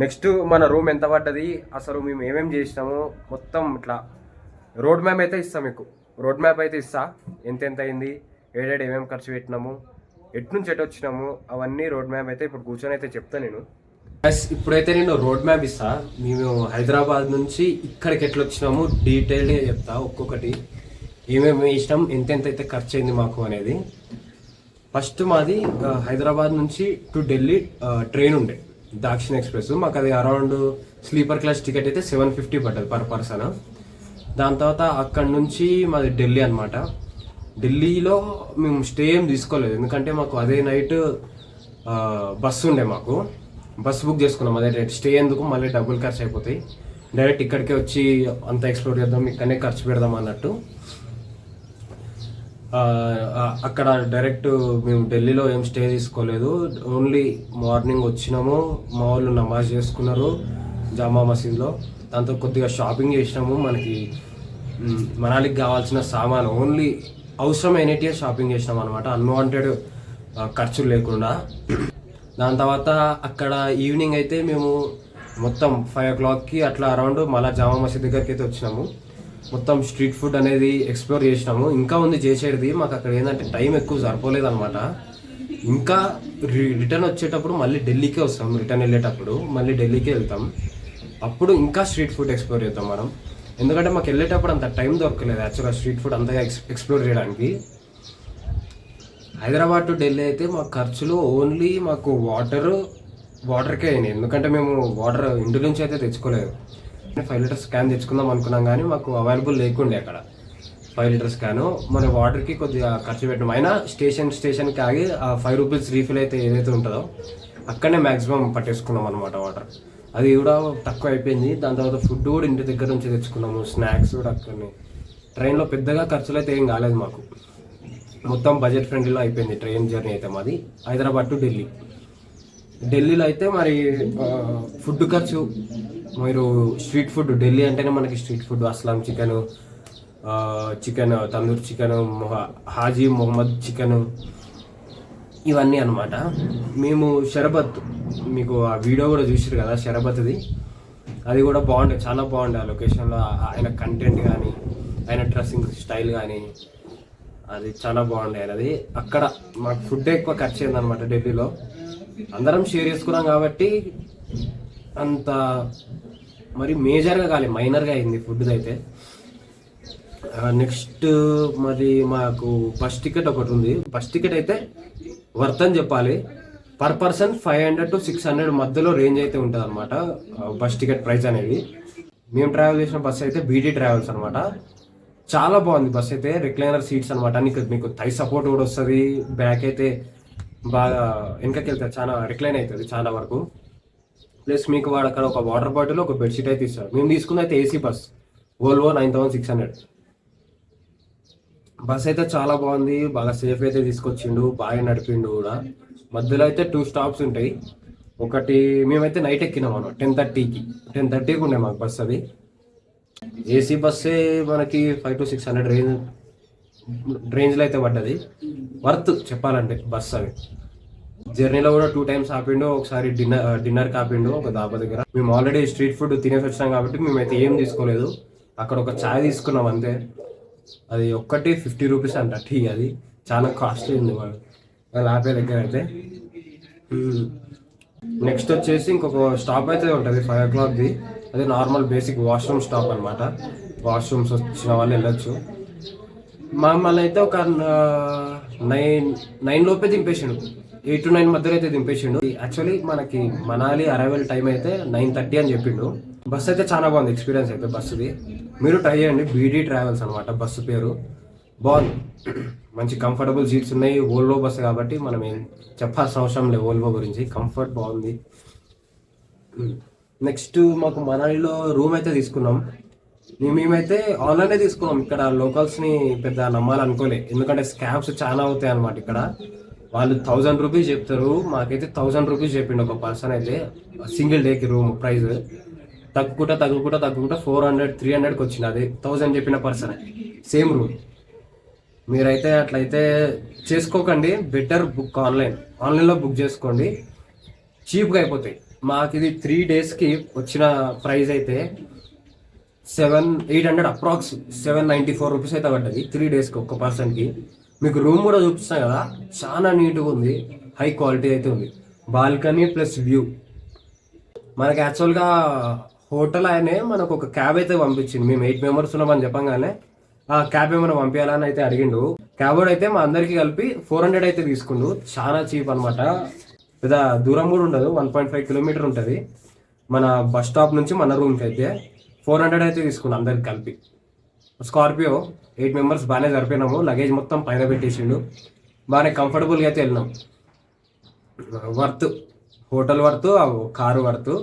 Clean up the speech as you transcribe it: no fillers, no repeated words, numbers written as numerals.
Next మన room ఎంత పడ్డది, అసలు మేము ఏమేమి చేసినాము మొత్తం ఇట్లా రోడ్ మ్యాప్ అయితే ఇస్తాం మీకు. రోడ్ మ్యాప్ అయితే ఇస్తా, ఎంత అయింది, ఏడేడు ఏమేమి ఖర్చు పెట్టినాము, నుంచి ఎటు వచ్చినాము, అవన్నీ రోడ్ మ్యాప్ అయితే ఇప్పుడు కూర్చొని అయితే చెప్తాను నేను. ఇప్పుడైతే నేను రోడ్ మ్యాప్ ఇస్తా. మేము హైదరాబాద్ నుంచి ఇక్కడికి ఎట్లా వచ్చినాము డీటెయిల్గా చెప్తా, ఒక్కొక్కటి ఏమేమి వేసినాం, ఎంత అయితే ఖర్చు అయింది మాకు అనేది. ఫస్ట్ మాది హైదరాబాద్ నుంచి టు ఢిల్లీ ట్రైన్ ఉండే, దాక్షిణ ఎక్స్ప్రెస్. మాకు అది అరౌండ్ స్లీపర్ క్లాస్ టికెట్ అయితే 750 పడ్డది పర్ పర్సన్. దాని తర్వాత అక్కడ నుంచి మాది ఢిల్లీ అనమాట. ఢిల్లీలో మేము స్టే ఏం తీసుకోలేదు, ఎందుకంటే మాకు అదే నైట్ బస్సు ఉండే. మాకు బస్సు బుక్ చేసుకున్నాం అదే నైట్. స్టే ఎందుకు, మళ్ళీ డబ్బులు ఖర్చు అయిపోతాయి, డైరెక్ట్ ఇక్కడికే వచ్చి అంతా ఎక్స్ప్లోర్ చేద్దాం, ఇక్కడనే ఖర్చు పెడదాం అన్నట్టు. అక్కడ డైరెక్ట్ మేము ఢిల్లీలో ఏం స్టే తీసుకోలేదు. ఓన్లీ మార్నింగ్ వచ్చినాము, మా వాళ్ళు నమాజ్ చేసుకున్నారు జామా మసీద్లో. దాంతో కొద్దిగా షాపింగ్ చేసినాము. మనకి మనాలికి కావాల్సిన సామాన్ ఓన్లీ అవసరమైనటిగా షాపింగ్ చేసినాం అనమాట, అన్వాంటెడ్ ఖర్చులు లేకుండా. దాని తర్వాత అక్కడ ఈవినింగ్ అయితే మేము మొత్తం 5 o'clockకి అట్లా అరౌండ్ మళ్ళీ జామా మసీద్ దగ్గరికి అయితే వచ్చినాము. మొత్తం స్ట్రీట్ ఫుడ్ అనేది ఎక్స్ప్లోర్ చేసినాము. ఇంకా ఉంది చేసేది, మాకు అక్కడ ఏంటంటే టైం ఎక్కువ సరిపోలేదు అనమాట. ఇంకా రిటర్న్ వచ్చేటప్పుడు మళ్ళీ ఢిల్లీకే వస్తాం, రిటర్న్ వెళ్ళేటప్పుడు మళ్ళీ ఢిల్లీకే వెళ్తాం. అప్పుడు ఇంకా స్ట్రీట్ ఫుడ్ ఎక్స్ప్లోర్ చేద్దాం మనం, ఎందుకంటే మాకు వెళ్ళేటప్పుడు అంత టైం దొరకలేదు యాక్చువల్గా స్ట్రీట్ ఫుడ్ అంతగా ఎక్స్ప్లోర్ చేయడానికి. హైదరాబాద్ టు ఢిల్లీ అయితే మా ఖర్చులు ఓన్లీ మాకు వాటర్కే అయినాయి, ఎందుకంటే మేము వాటర్ ఇంటి నుంచి అయితే తెచ్చుకోలేదు. 5 లీటర్స్ క్యాన్ తెచ్చుకుందాం అనుకున్నాం, కానీ మాకు అవైలబుల్ లేకుండే అక్కడ 5 లీటర్స్ క్యాను. మన వాటర్కి కొద్దిగా ఖర్చు పెట్టినాం. అయినా స్టేషన్కి ఆగి ఆ 5 రూపీస్ రీఫిల్ అయితే ఏదైతే ఉంటుందో అక్కడనే మ్యాక్సిమం పట్టేసుకున్నాం అనమాట వాటర్. అది కూడా తక్కువ అయిపోయింది. దాని తర్వాత ఫుడ్ కూడా ఇంటి దగ్గర నుంచి తెచ్చుకున్నాము, స్నాక్స్ కూడా అక్కడనే. ట్రైన్లో పెద్దగా ఖర్చులు అయితే ఏం కాలేదు మాకు, మొత్తం బడ్జెట్ ఫ్రెండ్లీలో అయిపోయింది ట్రైన్ జర్నీ అయితే మాది హైదరాబాద్ టు ఢిల్లీ. ఢిల్లీలో అయితే మరి ఫుడ్ ఖర్చు, మీరు స్ట్రీట్ ఫుడ్, ఢిల్లీ అంటేనే మనకి street food, Aslam chicken tandoor chicken, Haji Mohammad chicken, ఇవన్నీ అనమాట. మేము షరబత్, మీకు ఆ వీడియో కూడా చూసారు కదా షరబత్ది, అది కూడా బాగుండే, చాలా బాగుండే ఆ లొకేషన్లో. ఆయన కంటెంట్ కానీ ఆయన డ్రెస్సింగ్ స్టైల్ కానీ అది చాలా బాగుండే ఆయనది. అక్కడ మాకు ఫుడ్ ఎక్కువ ఖర్చు అయింది అనమాట ఢిల్లీలో. అందరం షేర్ చేసుకున్నాం కాబట్టి అంత మరి మేజర్గా కాలే, మైనర్గా అయింది ఫుడ్ అయితే. నెక్స్ట్ మరి మాకు బస్ టికెట్ ఒకటి ఉంది. బస్ టికెట్ అయితే వర్త్ అని చెప్పాలి. పర్ పర్సన్ 500 to 600 మధ్యలో రేంజ్ అయితే ఉంటుంది అనమాట బస్ టికెట్ ప్రైస్ అనేది. మేము ట్రావెల్ చేసిన బస్ అయితే బీటీ ట్రావెల్స్ అనమాట. చాలా బాగుంది బస్ అయితే, రిక్లైనర్ సీట్స్ అనమాట. మీకు థై సపోర్ట్ కూడా వస్తుంది, బ్యాక్ అయితే బాగా వెనకకి వెళ్తారు, చాలా రిక్లైన్ అవుతుంది చాలా వరకు. ప్లస్ మీకు వాడు అక్కడ ఒక వాటర్ బాటిల్, ఒక బెడ్షీట్ అయితే ఇస్తారు. మేము తీసుకుంది అయితే ఏసీ బస్, వోల్వో 9600. బస్ అయితే చాలా బాగుంది, బాగా సేఫ్ అయితే తీసుకొచ్చిండు, బాగా నడిపిండు కూడా. మధ్యలో అయితే 2 స్టాప్స్ ఉంటాయి. ఒకటి మేమైతే నైట్ ఎక్కినాం అన్నమాట 10:30కి ఉండే మాకు బస్. అది ఏసీ బస్సే మనకి 500 to 600 రేంజ్లో అయితే పడ్డది. వర్త్ చెప్పాలంటే బస్ అది. జర్నీలో కూడా 2 times ఆపిండు, ఒకసారి డిన్నర్కి ఆపిండు ఒక దాబా దగ్గర. మేము ఆల్రెడీ స్ట్రీట్ ఫుడ్ తినేసి వచ్చినాం కాబట్టి మేమైతే ఏం తీసుకోలేదు. అక్కడ ఒక ఛాయ్ తీసుకున్నాం అంతే, అది ఒక్కటి 50 రూపీస్ అంట టీ. అది చాలా కాస్ట్లీ ఉంది వాళ్ళు ఆపే దగ్గర అయితే. నెక్స్ట్ వచ్చేసి ఇంకొక స్టాప్ అయితే ఉంటుంది 5 o'clockది. అది నార్మల్ బేసిక్ వాష్రూమ్ స్టాప్ అనమాట. వాష్రూమ్స్ వచ్చిన వాళ్ళు వెళ్ళొచ్చు. మమ్మల్ని అయితే ఒక 9 లోపే దింపేసిండు, 8 to 9 మధ్యలో అయితే దింపేసిండు. యాక్చువల్లీ మనకి మనాలి అరైవల్ టైం అయితే 9:30 అని చెప్పిండు. బస్ అయితే చాలా బాగుంది ఎక్స్పీరియన్స్ అయితే బస్సుది. మీరు ట్రై చేయండి, బీడీ ట్రావెల్స్ అనమాట బస్సు పేరు. బాగుంది, మంచి కంఫర్టబుల్ సీట్స్ ఉన్నాయి. వోల్వో బస్సు కాబట్టి మనం ఏం చెప్పాల్సిన అవసరం లేదు వోల్వో గురించి, కంఫర్ట్ బాగుంది. నెక్స్ట్ మాకు మనాలిలో రూమ్ అయితే తీసుకున్నాం. మేమైతే ఆన్లైనే తీసుకున్నాం. ఇక్కడ లోకల్స్ని పెద్ద నమ్మాలనుకోలే, ఎందుకంటే స్కామ్స్ చాలా అవుతాయి అనమాట. ఇక్కడ వాళ్ళు 1000 రూపీస్ చెప్తారు, మాకైతే 1000 రూపీస్ చెప్పిండు ఒక పర్సన్ అయితే సింగిల్ డేకి రూమ్ ప్రైస్. తగ్గుకుంటా 400-300కి వచ్చింది. అది 1000 చెప్పిన పర్సన్ సేమ్ రూమ్. మీరైతే అట్లయితే చేసుకోకండి, బెటర్ బుక్ ఆన్లైన్లో బుక్ చేసుకోండి, చీప్గా అయిపోతాయి. మాకు ఇది 3 డేస్కి వచ్చిన ప్రైస్ అయితే 700-800 అప్రాక్స్ 794 రూపీస్ అయితే పడ్డది 3 డేస్కి ఒక్క పర్సన్కి. మీకు రూమ్ కూడా చూపిస్తాను కదా, చాలా నీట్గా ఉంది, హై క్వాలిటీ అయితే ఉంది. Balcony plus view. మనకి యాక్చువల్గా హోటల్ ఆయనే మనకు ఒక క్యాబ్ అయితే పంపించింది. మేము 8 మెంబర్స్ ఉన్నామని చెప్పంగానే ఆ క్యాబ్ ఏమైనా పంపించాలని అయితే అడిగిండు. క్యాబ్ అయితే మా అందరికి కలిపి 400 అయితే తీసుకుండు. చాలా చీప్ అనమాట. పెద్ద దూరం కూడా ఉండదు, 1.5 కిలోమీటర్ ఉంటుంది మన బస్ స్టాప్ నుంచి మన రూమ్కి. అయితే 400 అయితే తీసుకున్నాం అందరికి కలిపి. స్కార్పియో 8 మెంబర్స్ బాగానే సరిపోయినాము. లగేజ్ మొత్తం పైన పెట్టేసిండు. బాగానే కంఫర్టబుల్గా అయితే వెళ్ళినాం. Worth, hotel worth, car worth.